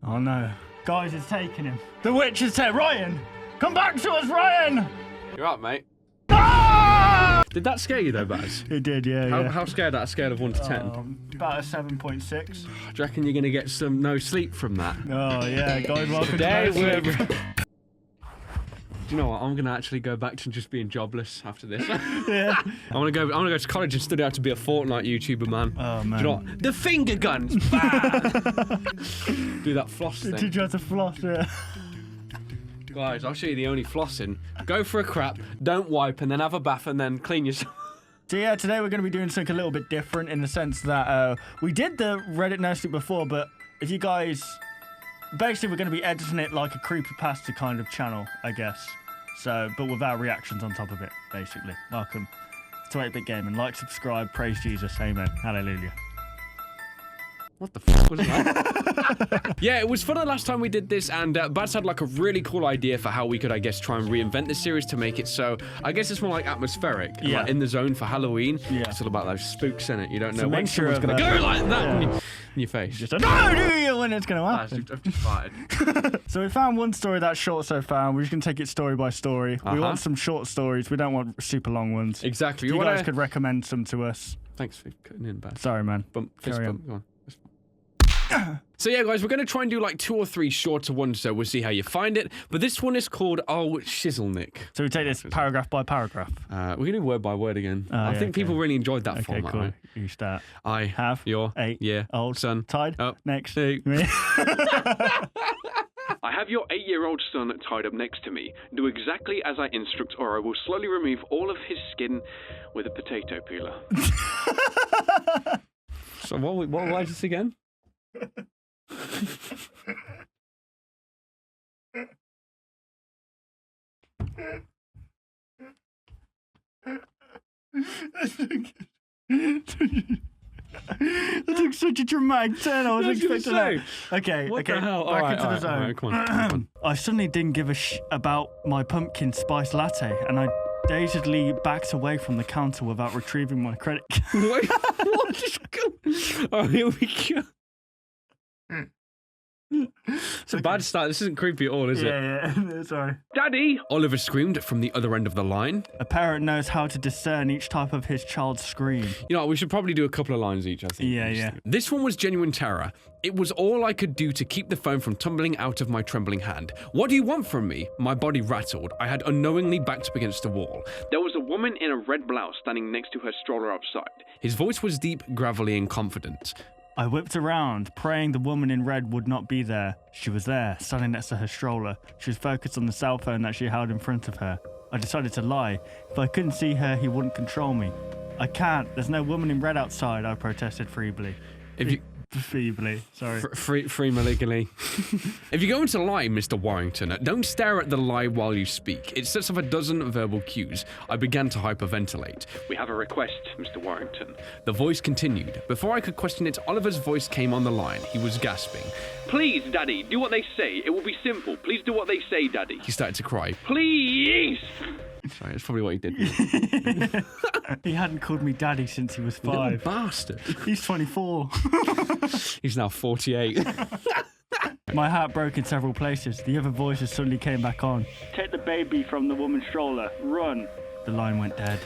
Oh no. Guys, it's taking him. The witch is taking Ryan! Come back to us, Ryan! You're up, mate. Ah! Did that scare you though, Baz? It did, yeah. How scared at a scale of 1 to 10? About a 7.6. Do you reckon you're going to get some no sleep from that? Oh yeah, guys, welcome Today to no sleep. Do you know what? I'm going to actually go back to just being jobless after this. Yeah. I want to go to college and study how to be a Fortnite YouTuber, man. Oh, man. Do you know what? The finger guns! Do that floss thing. Did you have to floss it? Guys, I'll show you the only flossing. Go for a crap, don't wipe, and then have a bath, and then clean yourself. So yeah, today we're going to be doing something a little bit different in the sense that we did the Reddit No Sleep before, but if you guys... Basically, we're going to be editing it like a creepypasta kind of channel, I guess. So, but with our reactions on top of it, basically. Welcome to 8-Bit Gaming. Like, subscribe, praise Jesus, amen, hallelujah. What the fuck was that? Yeah, it was fun the last time we did this, and Baz had like a really cool idea for how we could, I guess, try and reinvent this series to make it so, I guess it's more like atmospheric, and, like, in the zone for Halloween. Yeah. It's all about those spooks in it. You don't know when someone's going to go like that in your face. Just no, do you when it's going to happen. I've just farted. So we found one story that's short so far, and we're just going to take it story by story. We want some short stories. We don't want super long ones. Exactly. You guys could recommend some to us. Thanks for cutting in, Baz. Sorry, man. Fist bump. Go on. So yeah, guys, we're going to try and do like 2 or 3 shorter ones, so we'll see how you find it. But this one is called Oh Shizzlenik. So we take this paragraph by paragraph? We're going to do word by word again. I think people really enjoyed that format. Cool. Right? You start. I have your 8-year-old son tied up next to me. I have your 8-year-old son tied up next to me. Do exactly as I instruct, or I will slowly remove all of his skin with a potato peeler. So what was this again? That took such a dramatic turn. I was expecting that. Okay, what the hell? Back into the zone. Right, come on. I suddenly didn't give a about my pumpkin spice latte, and I dazedly backed away from the counter without retrieving my credit card. Wait, what just go? Oh, here we go. It's a bad start. This isn't creepy at all, is it? Yeah, sorry. Daddy! Oliver screamed from the other end of the line. A parent knows how to discern each type of his child's scream. You know, we should probably do a couple of lines each, I think. Yeah. This one was genuine terror. It was all I could do to keep the phone from tumbling out of my trembling hand. What do you want from me? My body rattled. I had unknowingly backed up against a wall. There was a woman in a red blouse standing next to her stroller outside. His voice was deep, gravelly, and confident. I whipped around, praying the woman in red would not be there. She was there, standing next to her stroller. She was focused on the cell phone that she held in front of her. I decided to lie. If I couldn't see her, he wouldn't control me. I can't. There's no woman in red outside, I protested feebly. Feebly, sorry. Free maligally. If you're going to lie, Mr. Warrington, don't stare at the lie while you speak. It sets off a dozen verbal cues. I began to hyperventilate. We have a request, Mr. Warrington. The voice continued. Before I could question it, Oliver's voice came on the line. He was gasping. Please, Daddy, do what they say. It will be simple. Please do what they say, Daddy. He started to cry. Please! Sorry, that's probably what he did. He hadn't called me daddy since he was 5. Little bastard. He's 24. He's now 48. My heart broke in several places. The other voices suddenly came back on. Take the baby from the woman's stroller. Run. The line went dead.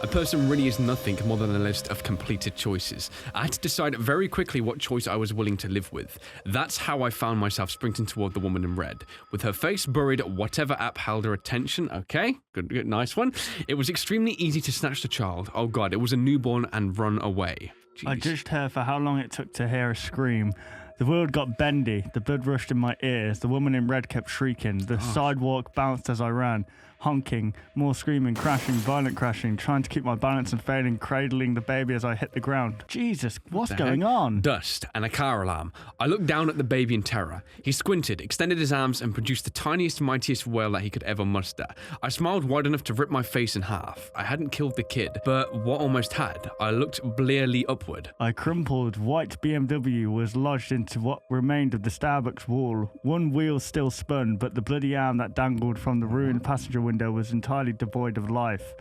A person really is nothing more than a list of completed choices. I had to decide very quickly what choice I was willing to live with. That's how I found myself sprinting toward the woman in red. With her face buried, whatever app held her attention. Okay, good, nice one. It was extremely easy to snatch the child. Oh God, it was a newborn and run away. Jeez. I judged her for how long it took to hear a scream. The world got bendy. The blood rushed in my ears. The woman in red kept shrieking. The sidewalk bounced as I ran. Honking, more screaming, crashing, violent crashing, trying to keep my balance and failing, cradling the baby as I hit the ground. Jesus, what's going on? Dust and a car alarm. I looked down at the baby in terror. He squinted, extended his arms, and produced the tiniest, mightiest wail that he could ever muster. I smiled wide enough to rip my face in half. I hadn't killed the kid, but what almost had. I looked blearily upward. I crumpled. White BMW was lodged into what remained of the Starbucks wall. One wheel still spun, but the bloody arm that dangled from the ruined passenger window was entirely devoid of life.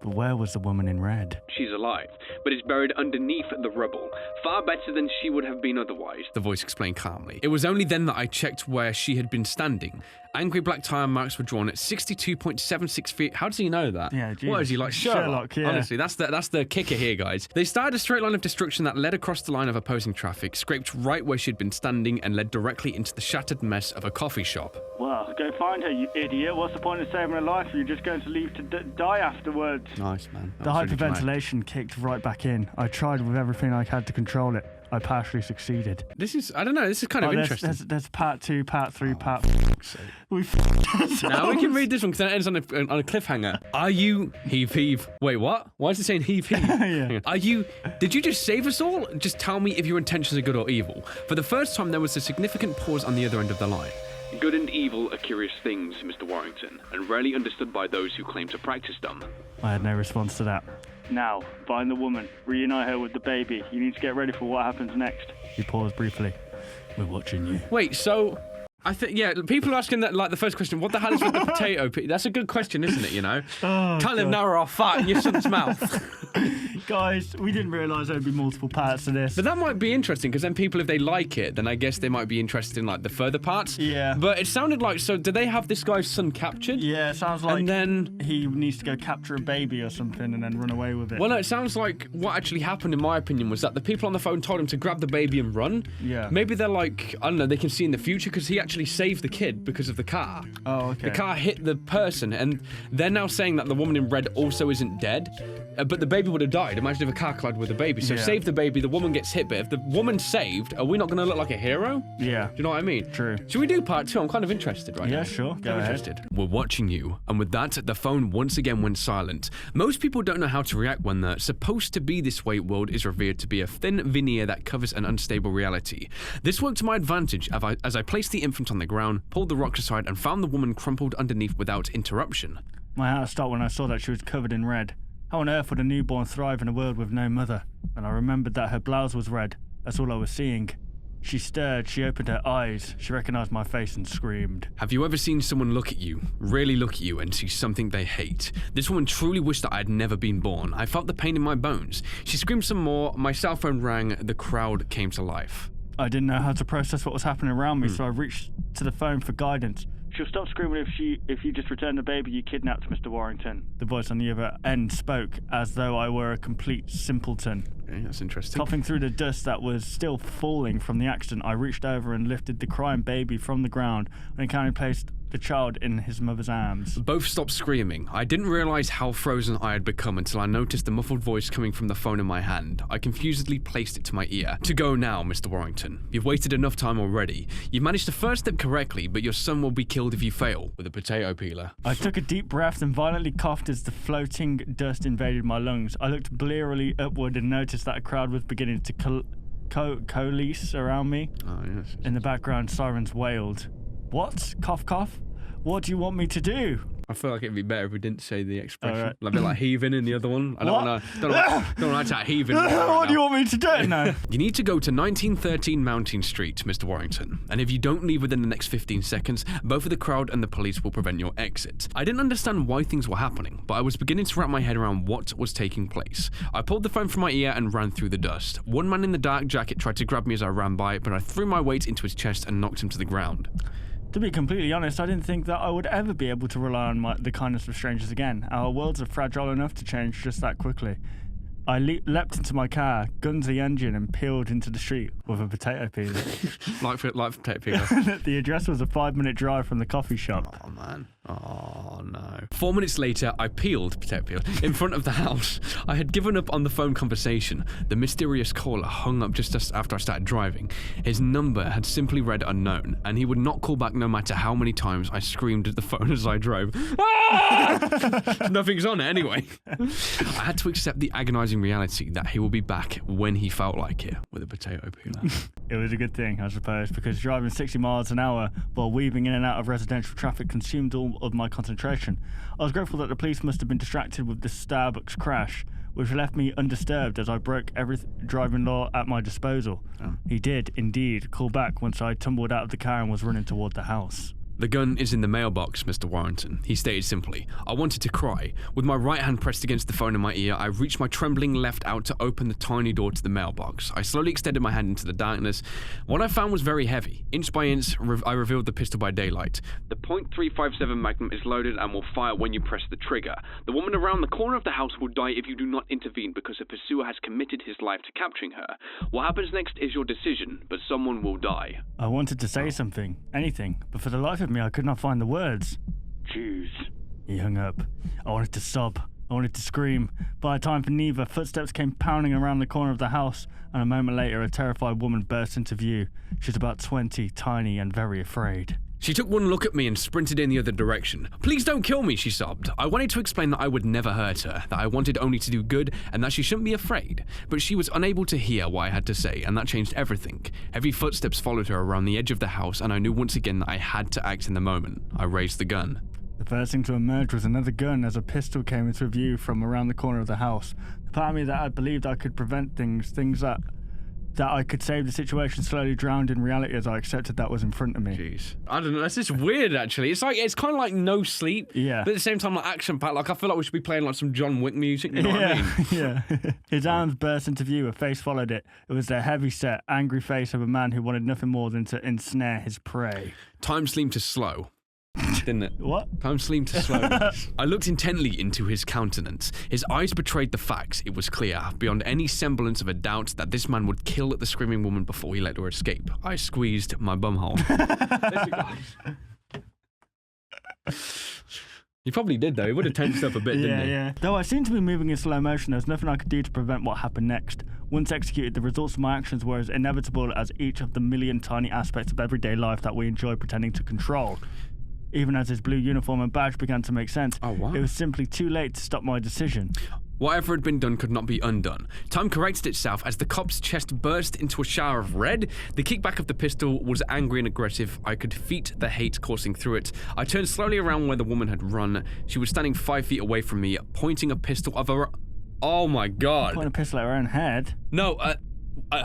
But where was the woman in red? She's alive, but is buried underneath the rubble, far better than she would have been otherwise. The voice explained calmly. It was only then that I checked where she had been standing. Angry black tire marks were drawn at 62.76 feet. How does he know that? Yeah, Jesus. What is he, like Sherlock? Yeah. Honestly, that's the kicker here, guys. They started a straight line of destruction that led across the line of opposing traffic, scraped right where she'd been standing, and led directly into the shattered mess of a coffee shop. Well, go find her, you idiot. What's the point of saving her life if you're just going to leave to die afterwards? Nice, man. The hyperventilation kicked right back in. I tried with everything I had to control it. I partially succeeded. This is kind of interesting. There's part 2, part 3, part... Now we can read this one because it ends on a cliffhanger. Are you... Heave. Wait, what? Why is it saying heave? Yeah. Are you... Did you just save us all? Just tell me if your intentions are good or evil. For the first time, there was a significant pause on the other end of the line. Good and evil are curious things, Mr. Warrington, and rarely understood by those who claim to practice them. I had no response to that. Now, find the woman, reunite her with the baby. You need to get ready for what happens next. He paused briefly. We're watching you. Wait, so... I think, yeah, people are asking that, like, the first question, what the hell is with the potato pea? That's a good question, isn't it, you know? Can't live now or I'll fart in your son's mouth. Guys, we didn't realise there'd be multiple parts to this. But that might be interesting, because then people, if they like it, then I guess they might be interested in, like, the further parts. Yeah. But it sounded like, so do they have this guy's son captured? Yeah, it sounds like and then he needs to go capture a baby or something and then run away with it. Well, no, it sounds like what actually happened, in my opinion, was that the people on the phone told him to grab the baby and run. Yeah. Maybe they're like, I don't know, they can see in the future, because he actually saved the kid because of the car. Oh, okay. The car hit the person, and they're now saying that the woman in red also isn't dead, but the baby would have died. Imagine if a car collided with a baby. So save the baby, the woman gets hit, but if the woman's saved, are we not going to look like a hero? Yeah. Do you know what I mean? True. Should we do part 2? I'm kind of interested right now. Yeah, sure. Go ahead. Interested. We're watching you, and with that, the phone once again went silent. Most people don't know how to react when the supposed to be this way world is revealed to be a thin veneer that covers an unstable reality. This worked to my advantage as I placed the infant on the ground, pulled the rocks aside, and found the woman crumpled underneath without interruption. My heart stopped when I saw that she was covered in red. How on earth would a newborn thrive in a world with no mother? And I remembered that her blouse was red. That's all I was seeing. She stirred, she opened her eyes, she recognized my face and screamed. Have you ever seen someone look at you, really look at you, and see something they hate? This woman truly wished that I had never been born. I felt the pain in my bones. She screamed some more, my cell phone rang, the crowd came to life. I didn't know how to process what was happening around me, so I reached to the phone for guidance. She'll stop screaming if you just return the baby you kidnapped, Mr. Warrington. The voice on the other end spoke as though I were a complete simpleton. Okay, that's interesting. Coughing through the dust that was still falling from the accident, I reached over and lifted the crying baby from the ground and kindly placed the child in his mother's arms. Both stopped screaming. I didn't realize how frozen I had become until I noticed the muffled voice coming from the phone in my hand. I confusedly placed it to my ear. To go now, Mr. Warrington. You've waited enough time already. You've managed the first step correctly, but your son will be killed if you fail. With a potato peeler. I took a deep breath and violently coughed as the floating dust invaded my lungs. I looked blearily upward and noticed that a crowd was beginning to coalesce around me. Oh, yes. In the background, sirens wailed. What? Cough, cough? What do you want me to do? I feel like it'd be better if we didn't say the expression. Right. Like a bit like heaving in the other one. I don't want to chat heaving. What do you want me to do? No. You need to go to 1913 Mountain Street, Mr. Warrington. And if you don't leave within the next 15 seconds, both of the crowd and the police will prevent your exit. I didn't understand why things were happening, but I was beginning to wrap my head around what was taking place. I pulled the phone from my ear and ran through the dust. One man in the dark jacket tried to grab me as I ran by, but I threw my weight into his chest and knocked him to the ground. To be completely honest, I didn't think that I would ever be able to rely on the kindness of strangers again. Our worlds are fragile enough to change just that quickly. I leapt into my car, gunned the engine, and peeled into the street with a potato peeler. like potato peeler. The address was a 5-minute drive from the coffee shop. Oh, man. Oh, no. 4 minutes later, I peeled potato peel in front of the house. I had given up on the phone conversation. The mysterious caller hung up just after I started driving. His number had simply read unknown, and he would not call back no matter how many times I screamed at the phone as I drove. Ah! Nothing's on it anyway. I had to accept the agonizing reality that he will be back when he felt like it with a potato peeler. It was a good thing, I suppose, because driving 60 miles an hour while weaving in and out of residential traffic consumed all of my concentration. I was grateful that the police must have been distracted with the Starbucks crash, which left me undisturbed as I broke every driving law at my disposal. Oh. He did, indeed, call back once I tumbled out of the car and was running toward the house. The gun is in the mailbox, Mr. Warrington, he stated simply. I wanted to cry. With my right hand pressed against the phone in my ear, I reached my trembling left out to open the tiny door to the mailbox. I slowly extended my hand into the darkness. What I found was very heavy. Inch by inch, I revealed the pistol by daylight. The .357 Magnum is loaded and will fire when you press the trigger. The woman around the corner of the house will die if you do not intervene because her pursuer has committed his life to capturing her. What happens next is your decision, but someone will die. I wanted to say something, anything, but for the life of me, I could not find the words. Choose. He hung up. I wanted to sob. I wanted to scream. By the time for neither, footsteps came pounding around the corner of the house, and a moment later, a terrified woman burst into view. She was about 20, tiny, and very afraid. She took one look at me and sprinted in the other direction. Please don't kill me, she sobbed. I wanted to explain that I would never hurt her, that I wanted only to do good, and that she shouldn't be afraid. But she was unable to hear what I had to say, and that changed everything. Heavy footsteps followed her around the edge of the house, and I knew once again that I had to act in the moment. I raised the gun. The first thing to emerge was another gun as a pistol came into view from around the corner of the house. The part of me that I believed I could prevent things that I could save the situation slowly drowned in reality as I accepted that was in front of me. Jeez. I don't know, that's just weird actually. It's kind of like No Sleep, yeah. But at the same time like action-packed. Like I feel like we should be playing like some John Wick music, you know what I mean? Yeah. His arms burst into view, a face followed it. It was the heavy-set, angry face of a man who wanted nothing more than to ensnare his prey. Time seemed to slow. Didn't it? What? Time seemed to slow. I looked intently into his countenance. His eyes betrayed the facts. It was clear, beyond any semblance of a doubt, that this man would kill the screaming woman before he let her escape. I squeezed my bumhole. He probably did, though. He would have tensed up a bit, didn't he? Yeah. Though I seemed to be moving in slow motion, there was nothing I could do to prevent what happened next. Once executed, the results of my actions were as inevitable as each of the million tiny aspects of everyday life that we enjoy pretending to control. Even as his blue uniform and badge began to make sense, Oh, wow. It was simply too late to stop my decision. Whatever had been done could not be undone. Time corrected itself as the cop's chest burst into a shower of red. The kickback of the pistol was angry and aggressive. I could feel the hate coursing through it. I turned slowly around where the woman had run. She was standing 5 feet away from me, pointing a pistol of her... Oh my god. Pointing a pistol at her own head? No, at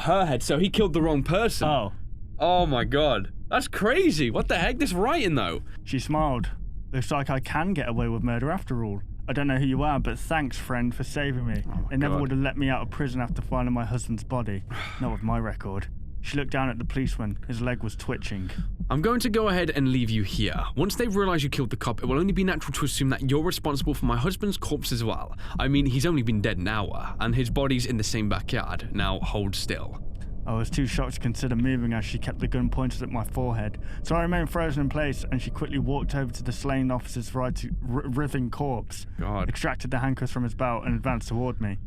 her head, so he killed the wrong person. Oh my god. That's crazy. What the heck? This writing, though. She smiled. Looks like I can get away with murder after all. I don't know who you are, but thanks, friend, for saving me. They never would have let me out of prison after finding my husband's body. Not with my record. She looked down at the policeman. His leg was twitching. I'm going to go ahead and leave you here. Once they realize you killed the cop, it will only be natural to assume that you're responsible for my husband's corpse as well. I mean, he's only been dead an hour, and his body's in the same backyard. Now, hold still. I was too shocked to consider moving as she kept the gun pointed at my forehead, so I remained frozen in place, and she quickly walked over to the slain officer's writhing corpse, extracted the handcuffs from his belt, and advanced toward me.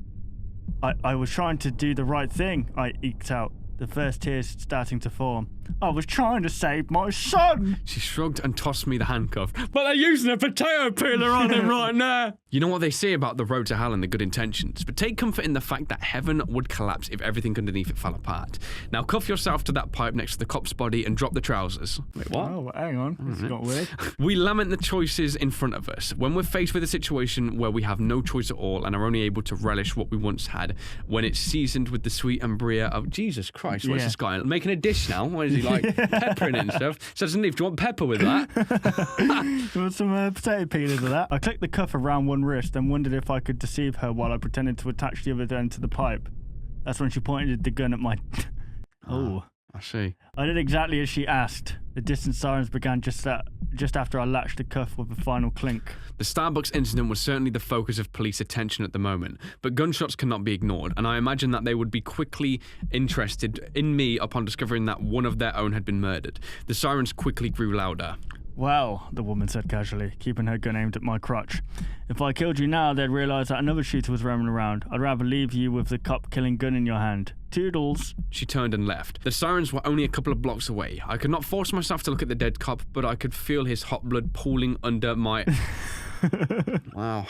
I was trying to do the right thing, I eked out, the first tears starting to form. I was trying to save my son! She shrugged and tossed me the handcuff. But they're using a potato peeler on him right now! You know what they say about the road to hell and the good intentions, but take comfort in the fact that heaven would collapse if everything underneath it fell apart. Now cuff yourself to that pipe next to the cop's body and drop the trousers. Wait, what? Oh, hang on. This got weird. We lament the choices in front of us. When we're faced with a situation where we have no choice at all and are only able to relish what we once had, when it's seasoned with the sweet umbria of... Jesus Christ, what's this guy? Making a dish now? What is he like? Peppering it and stuff. So doesn't leave. Do you want pepper with that? You want some potato peelers with that? I clicked the cuff around one wrist and wondered if I could deceive her while I pretended to attach the other end to the pipe. That's when she pointed the gun at my... Oh. I see. I did exactly as she asked. The distant sirens began just after I latched the cuff with a final clink. The Starbucks incident was certainly the focus of police attention at the moment, but gunshots cannot be ignored, and I imagine that they would be quickly interested in me upon discovering that one of their own had been murdered. The sirens quickly grew louder. Well, the woman said casually, keeping her gun aimed at my crotch. If I killed you now, they'd realise that another shooter was roaming around. I'd rather leave you with the cop-killing gun in your hand. Toodles. She turned and left. The sirens were only a couple of blocks away. I could not force myself to look at the dead cop, but I could feel his hot blood pooling under my... Wow,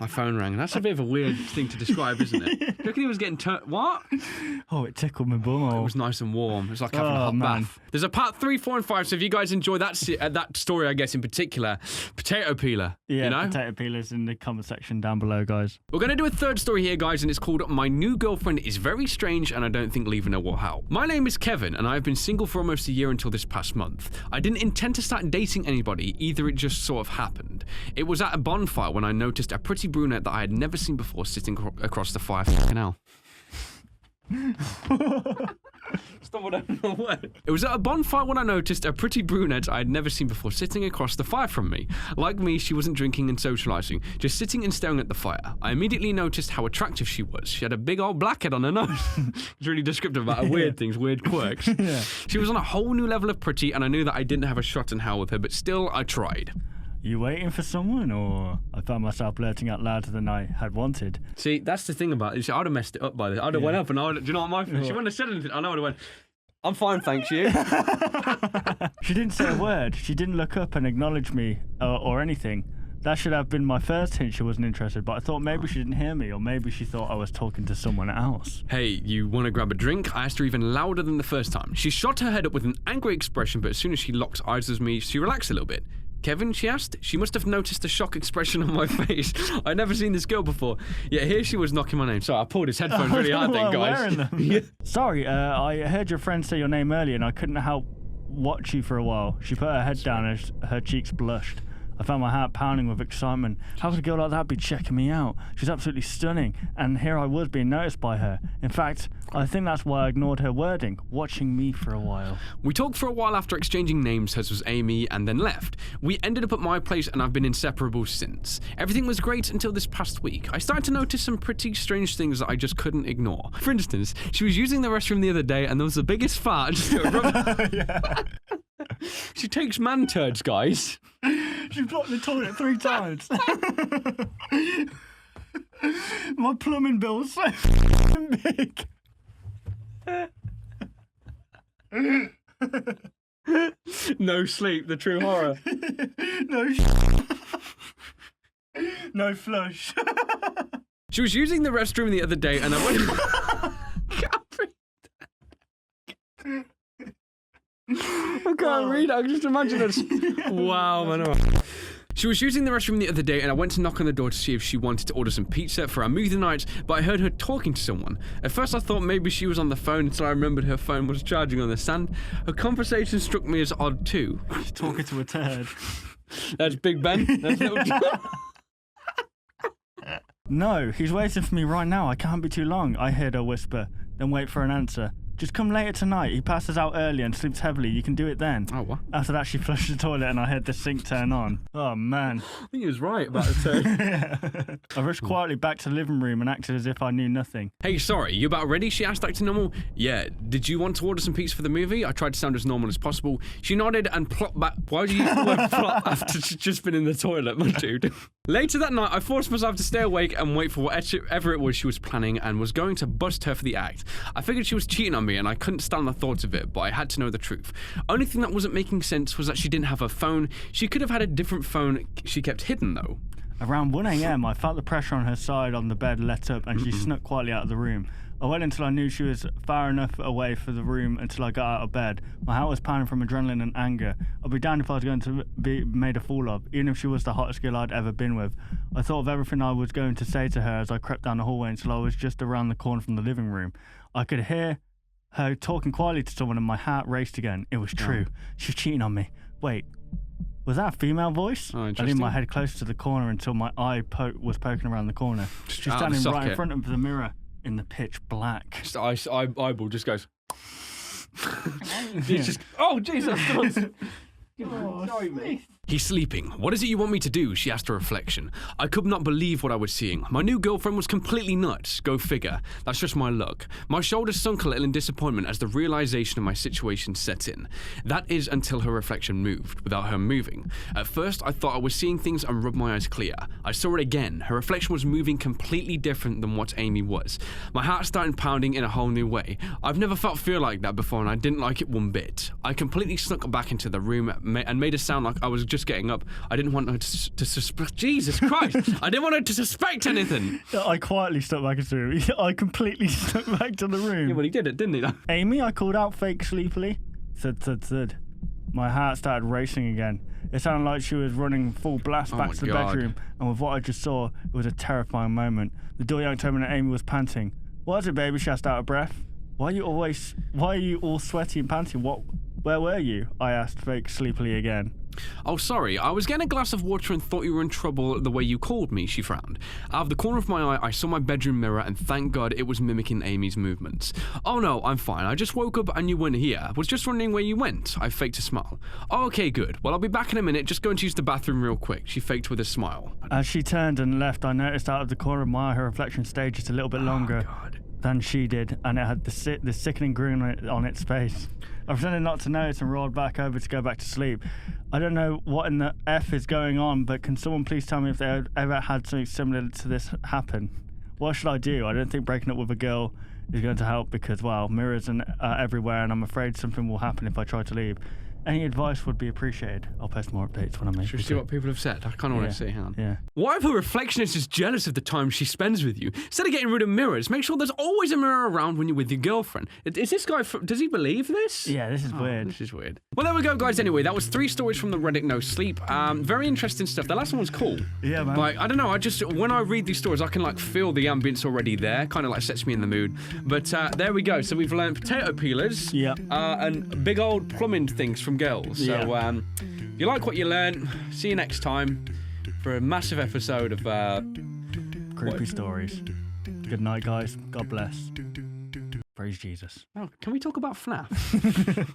my phone rang. That's a bit of a weird thing to describe, isn't it? Do you reckon he was getting What? Oh, it tickled my bum. It was nice and warm. It was like having a hot bath. There's a part 3, 4, and 5. So if you guys enjoy that story, I guess in particular, potato peeler. Yeah, you know? potato peelers in the comment section down below, guys. We're going to do a third story here, guys, and it's called My New Girlfriend is Very Strange and I Don't Think Leaving Her Will Help. My name is Kevin, and I've been single for almost a year until this past month. I didn't intend to start dating anybody, either it just sort of happened. It was at a bonfire when I noticed a pretty brunette that I had never seen before sitting across the fire. Fucking hell. Stop what I don't know what. It was at a bonfire when I noticed a pretty brunette I had never seen before sitting across the fire from me. Like me, she wasn't drinking and socializing, just sitting and staring at the fire. I immediately noticed how attractive she was. She had a big old blackhead on her nose. It's really descriptive about her weird things, weird quirks. Yeah. She was on a whole new level of pretty, and I knew that I didn't have a shot in hell with her, but still, I tried. You waiting for someone, or I found myself blurting out louder than I had wanted? See, that's the thing about it. I'd have messed it up by this. I'd have went up and do you know what my friend? She wouldn't have said anything. I know I'd have went, I'm fine, thanks you. She didn't say a word. She didn't look up and acknowledge me or anything. That should have been my first hint she wasn't interested, but I thought maybe she didn't hear me, or maybe she thought I was talking to someone else. Hey, you want to grab a drink? I asked her even louder than the first time. She shot her head up with an angry expression, but as soon as she locked eyes with me, she relaxed a little bit. Kevin, she asked. She must have noticed the shock expression on my face. I'd never seen this girl before. Yet here she was knocking my name. Sorry, I pulled his headphones really hard then, guys. Wearing them. Yeah. Sorry, I heard your friend say your name earlier and I couldn't help watch you for a while. She put her head down and her cheeks blushed. I found my heart pounding with excitement. How could a girl like that be checking me out? She's absolutely stunning, and here I was being noticed by her. In fact, I think that's why I ignored her wording, watching me for a while. We talked for a while after exchanging names. Hers was Amy, and then left. We ended up at my place, and I've been inseparable since. Everything was great until this past week. I started to notice some pretty strange things that I just couldn't ignore. For instance, she was using the restroom the other day, and there was the biggest fart. Yeah. She takes man turds, guys. She blocked the toilet 3 times. My plumbing bill's so big. No sleep, the true horror. No flush. She was using the restroom the other day, and I went... I can't read it. I can just imagine it. Wow, man. She was using the restroom the other day, and I went to knock on the door to see if she wanted to order some pizza for our movie night, but I heard her talking to someone. At first I thought maybe she was on the phone until I remembered her phone was charging on the stand. Her conversation struck me as odd too. She's talking to a turd. That's Big Ben. That's little... No, he's waiting for me right now. I can't be too long, I heard her whisper, then wait for an answer. Just come later tonight. He passes out early and sleeps heavily. You can do it then. Oh, what? After that, she flushed the toilet and I heard the sink turn on. Oh, man. I think he was right about the turd. Yeah. I rushed quietly back to the living room and acted as if I knew nothing. Hey, sorry, you about ready? She asked, acting normal. Yeah, did you want to order some pizza for the movie? I tried to sound as normal as possible. She nodded and plopped back. Why do you use the word plop after she's just been in the toilet, my dude? Later that night, I forced myself to stay awake and wait for whatever it was she was planning and was going to bust her for the act. I figured she was cheating on me and I couldn't stand the thoughts of it, but I had to know the truth. Only thing that wasn't making sense was that she didn't have her phone. She could have had a different phone she kept hidden, though. Around 1 a.m, I felt the pressure on her side on the bed let up and she snuck quietly out of the room. I waited until I knew she was far enough away from the room until I got out of bed. My heart was pounding from adrenaline and anger. I'd be damned if I was going to be made a fool of, even if she was the hottest girl I'd ever been with. I thought of everything I was going to say to her as I crept down the hallway until I was just around the corner from the living room. I could hear her talking quietly to someone and my heart raced again. It was true. She was cheating on me. Wait, was that a female voice? Oh, I leaned my head closer to the corner until my eye was poking around the corner. She was standing right in front of the mirror in the pitch black. Just eyeball just goes. Just, oh, Jesus. Sorry, mate. He's sleeping. What is it you want me to do? She asked her reflection. I could not believe what I was seeing. My new girlfriend was completely nuts. Go figure. That's just my luck. My shoulders sunk a little in disappointment as the realization of my situation set in. That is until her reflection moved, without her moving. At first, I thought I was seeing things and rubbed my eyes clear. I saw it again. Her reflection was moving completely different than what Amy was. My heart started pounding in a whole new way. I've never felt fear like that before and I didn't like it one bit. I completely snuck back into the room and made a sound like I was just just getting up. I didn't want her to suspect. Jesus Christ! I didn't want her to suspect anything. I quietly stepped back into the room. I completely stepped back to the room. Yeah, well, he did it, didn't he? Amy, I called out fake sleepily. Thud. My heart started racing again. It sounded like she was running full blast back to the bedroom, and with what I just saw, it was a terrifying moment. The door yanked open and Amy was panting. "What is it, baby?" she asked out of breath. Why are you all sweaty and panting? Where were you? I asked fake sleepily again. Oh, sorry. I was getting a glass of water and thought you were in trouble the way you called me, she frowned. Out of the corner of my eye, I saw my bedroom mirror, and thank God it was mimicking Amy's movements. Oh no, I'm fine. I just woke up and you weren't here. Was just wondering where you went. I faked a smile. Oh, okay, good. Well, I'll be back in a minute. Just going to use the bathroom real quick, she faked with a smile. As she turned and left, I noticed out of the corner of my eye her reflection stayed just a little bit longer than she did, and it had the sickening grin on its face. I pretended not to notice and rolled back over to go back to sleep. I don't know what in the F is going on, but can someone please tell me if they ever had something similar to this happen? What should I do? I don't think breaking up with a girl is going to help because, well, mirrors are everywhere, and I'm afraid something will happen if I try to leave. Any advice would be appreciated. I'll post more updates when I make it. Should we see what people have said? I kind of want to see. Hang on. Yeah. What if her reflection is just jealous of the time she spends with you? Instead of getting rid of mirrors, make sure there's always a mirror around when you're with your girlfriend. Is this guy... Does he believe this? Yeah, this is weird. This is weird. Well, there we go, guys. Anyway, that was 3 stories from the Reddit No Sleep. Very interesting stuff. The last one was cool. Yeah, man. Like, I don't know. When I read these stories, I can, like, feel the ambience already there. Kind of, like, sets me in the mood. But there we go. So we've learned potato peelers. Yeah. And big old plumbing things from girls. So, if you like what you learned, see you next time for a massive episode of Creepy stories. Good night, guys. God bless. Praise Jesus. Oh, can we talk about FNAF?